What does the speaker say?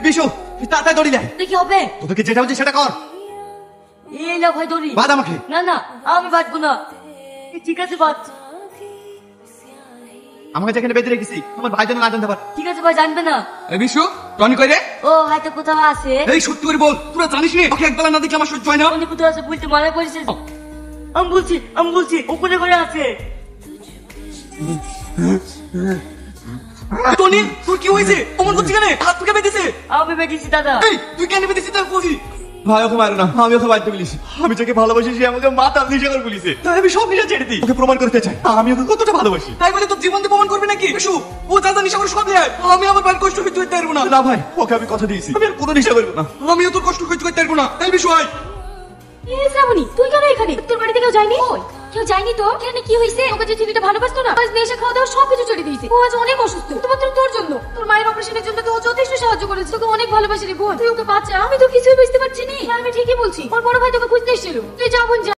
বিশু তাড়াতাড়ি দড়ি দেয়। কি হবে? তোদেরকে যেটা হচ্ছে সেটা কর। এই না ভাই দড়ি। বাঁধ আমাকে। না না আমি বাঁধবো না। ঠিক আছে বাঁধ। আমাকে যেখানে বেঁধে রেখেছি আমার ভাই যেন না জানতে পারে। ঠিক আছে ভাই, জানবে না। এই বিশু টনি কই রে? ও হয়তো কোথাও আছে। এই সত্যি করে বল, তোরা জানিস নি ওকে একবেলা না দেখলে আমার সহ্য হয় না। উনি কোথাও আছে বলতে মানা করেছিস। আমি বলছি ওখানে করে আছে। টনি তোর কি হয়েছে? অমন করছিস কেন? হাত থেকে বেঁধেছে। আমি বেঁধেছি দাদা। এই তুই কেন বেঁধেছিস তার বলছি? ভাই ওকে মারো না, আমি ওকে বাধ্য বলিস। আমি যাকে ভালোবাসি সে আমাকে মাথা নিশা করে বলিছে, তাই আমি সব নিশা ছেড়ে দিই। ওকে প্রমাণ করতে চাই আমি ওকে কতটা ভালোবাসি। তাই বলে তোর জীবন দিয়ে প্রমাণ করবি নাকি? বিশু ও যা যা নেশা করে সব দেয়, আমি আমার বাড়ির কষ্ট সহ্য করতে পারবো না। না ভাই, ওকে আমি কথা দিয়েছি আমি আর কোনো নেশা করবো না। আমিও তোর কষ্ট সহ্য করতে পারবো না। তাই বিশু আয়। এই শ্রাবণী, তুই কেন এখানে? তোর বাড়িতে কেউ যায়নি? কেউ যায়নি তো? কেন, কি হয়েছে? ওকে যে ছেলেটা ভালোবাসতো না, আজ নেশা খাওয়া দাওয়া সবকিছু ছেড়ে দিয়েছে। ও আজ অনেক অসুস্থ, শুধুমাত্র তোর জন্য। তোর মায়ের অপারেশনের জন্য তো ও যথেষ্ট সাহায্য করেছে। তোকে অনেক ভালোবাসে রে বোন, তুই ওকে বাঁচা। আমি তো কিছুই বুঝতে পারছি না। আমি ঠিকই বলছি, ওর বড় ভাই তোকে খুঁজতে এসেছিল। তুই যা বোন যা।